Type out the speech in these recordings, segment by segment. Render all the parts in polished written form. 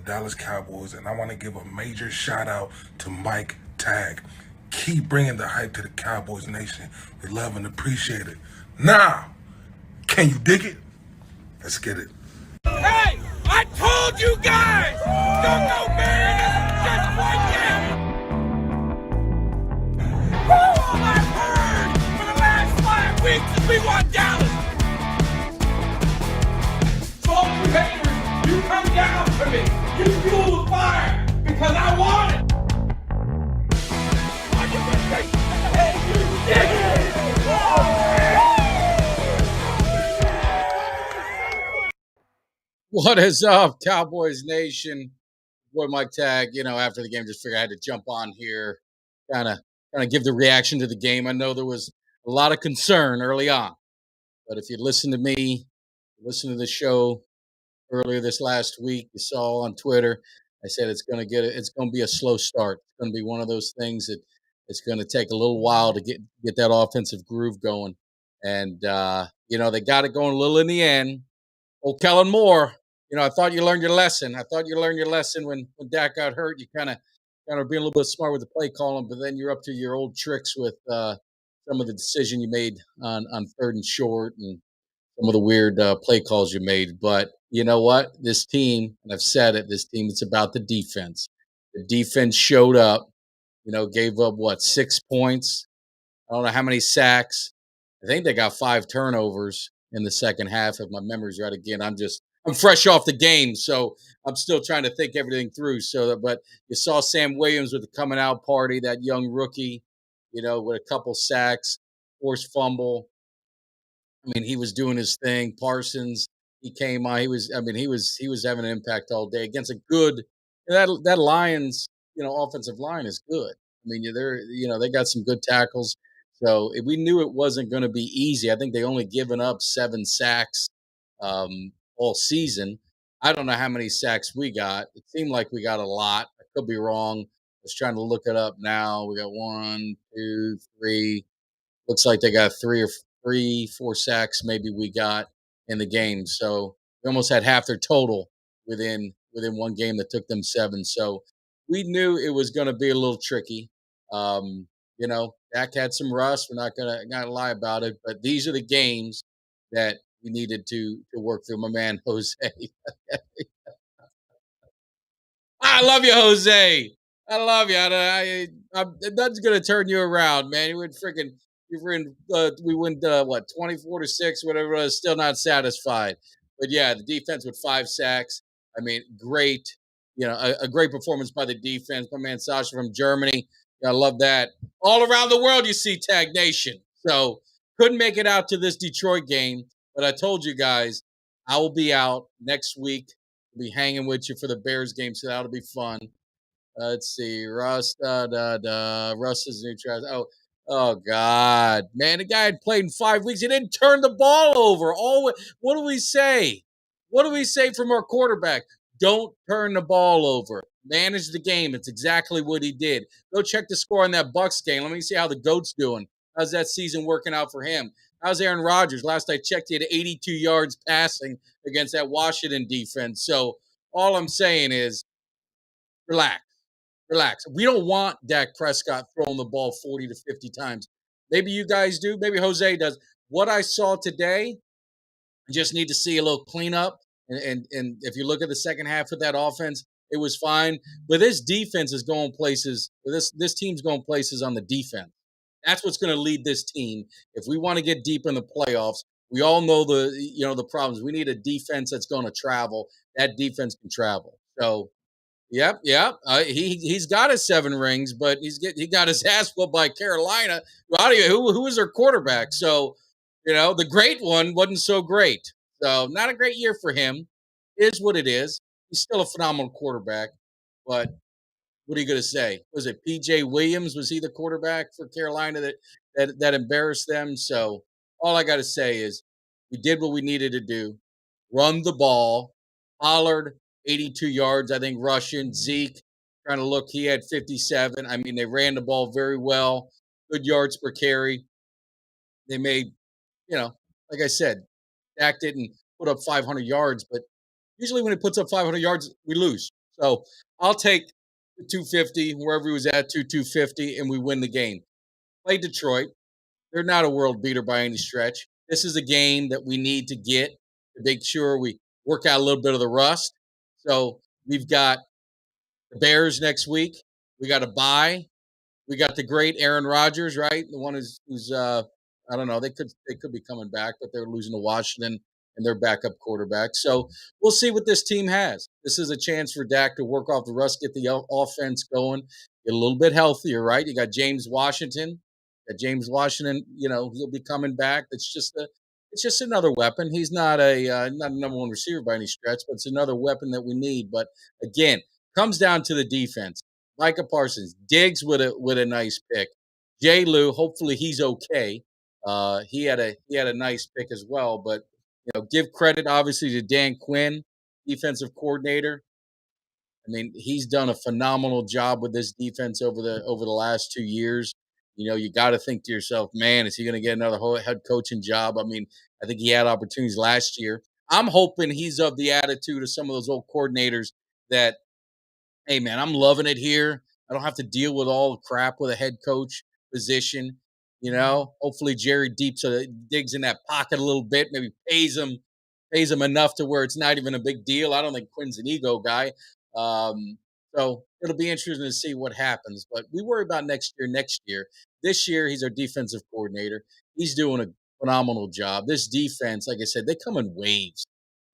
Dallas Cowboys, and I want to give a major shout out to Mike Tag. Keep bringing the hype to the Cowboys Nation. We love and appreciate it. Now, can you dig it? Let's get it. Hey, I told you guys! Don't go Bears! Just one game! All I've heard for the last 5 weeks is we want Dallas! So all you haters, you come down to me! You fuel the fire! Because I want it! Are you ready? Hey, you dig it! What is up, Cowboys Nation? Boy, Mike Tag, after the game, just figured I had to jump on here, kind of give the reaction to the game. I know there was a lot of concern early on, but if you listen to me, listen to the show earlier this last week, you saw on Twitter, I said it's going to be a slow start. It's going to be one of those things that it's going to take a little while to get that offensive groove going. And, they got it going a little in the end. Old Kellen Moore, I thought you learned your lesson. I thought you learned your lesson when Dak got hurt. You kind of being a little bit smart with the play calling, but then you're up to your old tricks with some of the decision you made on third and short and some of the weird play calls you made. But you know what? This team, and I've said it, this team, it's about the defense. The defense showed up, gave up, 6 points? I don't know how many sacks. I think they got 5 turnovers in the second half, if my memory's right. Again, I'm fresh off the game, so I'm still trying to think everything through. But you saw Sam Williams with the coming out party, that young rookie, with a couple sacks, forced fumble. I mean, he was doing his thing. Parsons, he came on. He was having an impact all day against a good that Lions, offensive line is good. I mean, they got some good tackles. So we knew it wasn't going to be easy. I think they only given up 7 sacks all season. I don't know how many sacks we got. It seemed like we got a lot. I could be wrong. I was trying to look it up now. We got 1, 2, 3. Looks like they got 4 sacks maybe we got in the game. So we almost had half their total within one game that took them 7. So we knew it was going to be a little tricky. Dak had some rust. We're not gonna lie about it, but these are the games that we needed to work through. My man Jose, I love you, Jose. I love you. That's gonna turn you around, man. You went freaking. We went 24-6, whatever it was. Still not satisfied, but yeah, the defense with 5 sacks. I mean, great. A great performance by the defense. My man Sasha from Germany. I love that. All around the world, you see Tag Nation. So couldn't make it out to this Detroit game, but I told you guys I will be out next week. I'll be hanging with you for the Bears game, so that'll be fun. Let's see, Russ. Russ is new trash. Oh God, man! The guy had played in 5 weeks. He didn't turn the ball over. What do we say? What do we say from our quarterback? Don't turn the ball over. Manage the game. It's exactly what he did. Go check the score on that Bucs game. Let me see how the GOAT's doing. How's that season working out for him? How's Aaron Rodgers? Last I checked, he had 82 yards passing against that Washington defense. So all I'm saying is relax. Relax. We don't want Dak Prescott throwing the ball 40 to 50 times. Maybe you guys do. Maybe Jose does. What I saw today, I just need to see a little cleanup. And if you look at the second half of that offense, it was fine. But this defense is going places. This team's going places on the defense. That's what's going to lead this team. If we want to get deep in the playoffs, we all know the problems. We need a defense that's going to travel. That defense can travel. So Yep. He's got his 7 rings, but he got his ass whooped by Carolina. Who was their quarterback? So, the great one wasn't so great. So, not a great year for him. Is what it is. He's still a phenomenal quarterback, but what are you going to say? Was it P.J. Williams? Was he the quarterback for Carolina that embarrassed them? So, all I got to say is we did what we needed to do. Run the ball. Pollard 82 yards, I think, rushing. Zeke, trying to look, he had 57. I mean, they ran the ball very well. Good yards per carry. They made, like I said, Dak didn't put up 500 yards, but usually when he puts up 500 yards, we lose. So I'll take the 250 wherever he was at, 250, and we win the game. Play Detroit. They're not a world beater by any stretch. This is a game that we need to get to make sure we work out a little bit of the rust. So we've got the Bears next week. We got a bye. We got the great Aaron Rodgers, right? The one who's I don't know. They could be coming back, but they're losing to Washington and their backup quarterback. So we'll see what this team has. This is a chance for Dak to work off the rust, get the offense going, get a little bit healthier, right? You got James Washington. He'll be coming back. It's just another weapon. He's not a number one receiver by any stretch, but it's another weapon that we need. But again, comes down to the defense. Micah Parsons, Diggs with a nice pick. J. Lou, hopefully he's okay. He had a nice pick as well. But give credit obviously to Dan Quinn, defensive coordinator. I mean, he's done a phenomenal job with this defense over the last 2 years. You got to think to yourself, man, is he going to get another head coaching job? I mean, I think he had opportunities last year. I'm hoping he's of the attitude of some of those old coordinators that, hey, man, I'm loving it here. I don't have to deal with all the crap with a head coach position. Hopefully Jerry digs in that pocket a little bit, maybe pays him enough to where it's not even a big deal. I don't think Quinn's an ego guy. So it'll be interesting to see what happens. But we worry about next year. This year, he's our defensive coordinator. He's doing a phenomenal job. This defense, like I said, they come in waves.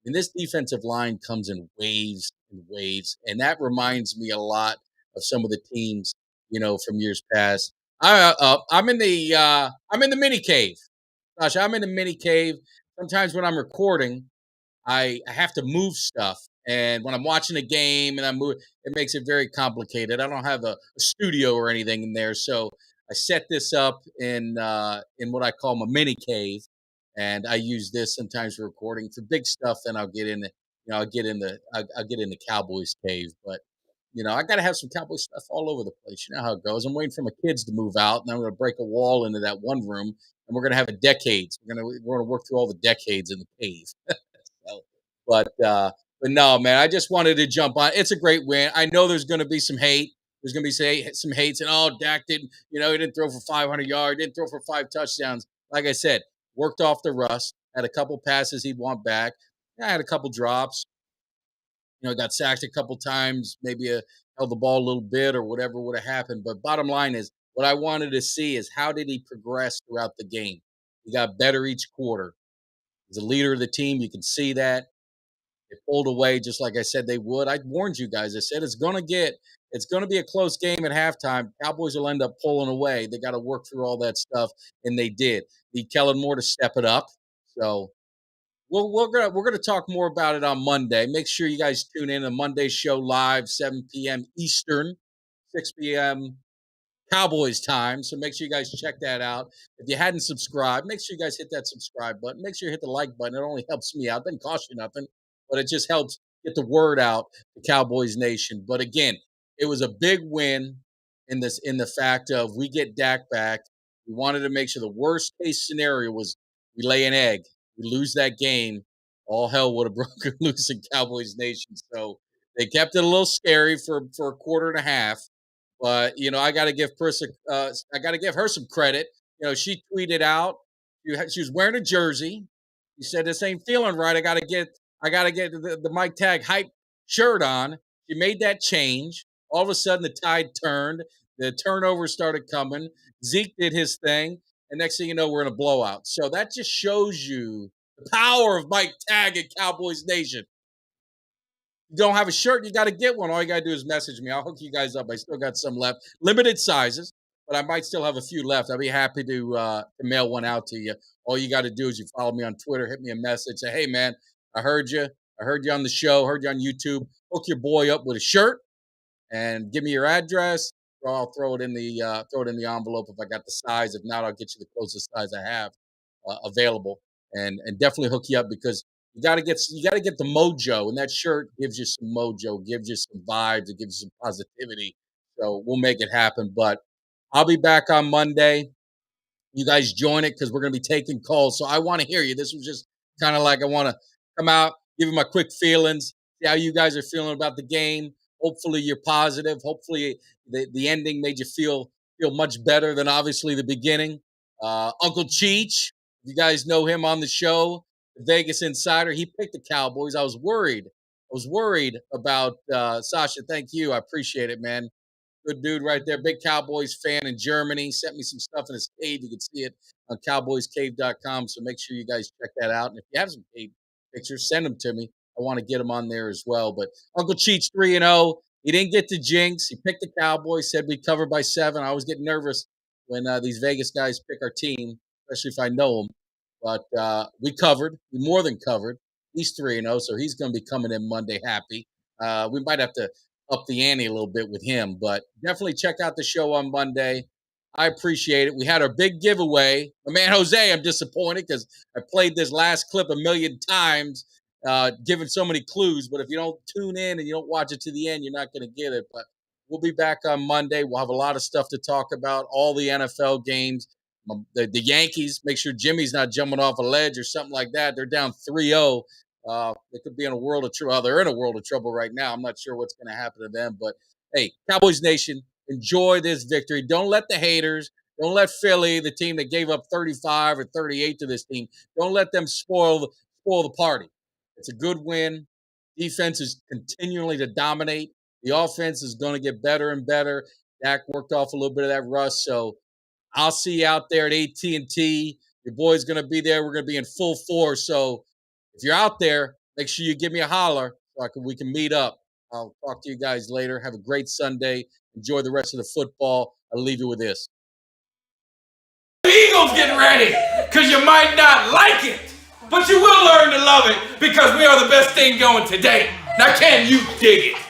And this defensive line comes in waves and waves. And that reminds me a lot of some of the teams, from years past. I'm in the mini cave. Gosh, I'm in the mini cave. Sometimes when I'm recording, I have to move stuff. And when I'm watching a game and I'm moving, it makes it very complicated. I don't have a studio or anything in there. So I set this up in what I call my mini cave. And I use this sometimes for recording. For big stuff, then I'll get in I'll get in the Cowboys cave. But I got to have some Cowboy stuff all over the place. You know how it goes. I'm waiting for my kids to move out, and I'm going to break a wall into that one room, and we're going to have a decades. We're going to work through all the decades in the cave. But no, man, I just wanted to jump on. It's a great win. I know there's going to be some hate. There's going to be some hates, and Dak didn't. He didn't throw for 500 yards, didn't throw for 5 touchdowns. Like I said, worked off the rust. Had a couple passes he'd want back. I had a couple drops. Got sacked a couple times. Maybe held the ball a little bit or whatever would have happened. But bottom line is, what I wanted to see is how did he progress throughout the game? He got better each quarter. He's a leader of the team. You can see that. They pulled away just like I said they would. I warned you guys. I said it's going to be a close game at halftime. Cowboys will end up pulling away. They got to work through all that stuff, and they did. Need Kellen Moore to step it up. So we're gonna talk more about it on Monday. Make sure you guys tune in to Monday show live, 7 p.m. Eastern, 6 p.m. Cowboys time. So make sure you guys check that out. If you hadn't subscribed, make sure you guys hit that subscribe button. Make sure you hit the like button. It only helps me out. It doesn't cost you nothing, but it just helps get the word out to Cowboys Nation. But again, it was a big win in the fact of we get Dak back. We wanted to make sure the worst case scenario was we lay an egg. We lose that game. All hell would have broken loose in Cowboys Nation. So they kept it a little scary for a quarter and a half. But I got to give her some credit. She tweeted out she was wearing a jersey. She said, "This ain't feeling right. I got to get the Mike Tag hype shirt on." She made that change. All of a sudden, the tide turned. The turnover started coming. Zeke did his thing, and next thing you know, we're in a blowout. So that just shows you the power of Mike Tag and Cowboys Nation. You don't have a shirt, you got to get one. All you got to do is message me. I'll hook you guys up. I still got some left. Limited sizes, but I might still have a few left. I'll be happy to mail one out to you. All you got to do is you follow me on Twitter, hit me a message, say, "Hey, man, I heard you. I heard you on the show, heard you on YouTube. Hook your boy up with a shirt and give me your address. I'll throw it in the envelope if I got the size. If not, I'll get you the closest size I have available and definitely hook you up because you got to get the mojo, and that shirt gives you some mojo, gives you some vibes, it gives you some positivity. So we'll make it happen. But I'll be back on Monday. You guys join it because we're going to be taking calls. So I want to hear you. This was just kind of like I want to come out, give you my quick feelings, see how you guys are feeling about the game. Hopefully you're positive. Hopefully the ending made you feel much better than obviously the beginning. Uncle Cheech, you guys know him on the show, the Vegas Insider. He picked the Cowboys. I was worried. About Sasha. Thank you. I appreciate it, man. Good dude right there. Big Cowboys fan in Germany. Sent me some stuff in his cave. You can see it on cowboyscave.com. So make sure you guys check that out. And if you have some cave pictures, send them to me. I want to get them on there as well. But Uncle Cheech 3-0. He didn't get the jinx. He picked the Cowboys, said we'd cover by 7. I always get nervous when these Vegas guys pick our team, especially if I know them. But we covered. We more than covered. He's 3-0, so he's going to be coming in Monday happy. We might have to up the ante a little bit with him, but definitely check out the show on Monday. I appreciate it. We had our big giveaway. My man Jose, I'm disappointed because I played this last clip a million times, giving so many clues, but if you don't tune in and you don't watch it to the end, you're not going to get it. But we'll be back on Monday. We'll have a lot of stuff to talk about, all the NFL games. The Yankees, make sure Jimmy's not jumping off a ledge or something like that. They're down 3-0. They could be in a world of trouble. They're in a world of trouble right now. I'm not sure what's going to happen to them. But, hey, Cowboys Nation, enjoy this victory. Don't let the haters, don't let Philly, the team that gave up 35 or 38 to this team, don't let them spoil the party. It's a good win. Defense is continually to dominate. The offense is going to get better and better. Dak worked off a little bit of that rust. So I'll see you out there at AT&T. Your boy's going to be there. We're going to be in full force. So if you're out there, make sure you give me a holler so we can meet up. I'll talk to you guys later. Have a great Sunday. Enjoy the rest of the football. I'll leave you with this. The Eagles get ready, because you might not like it, but you will learn to love it, because we are the best thing going today. Now can you dig it?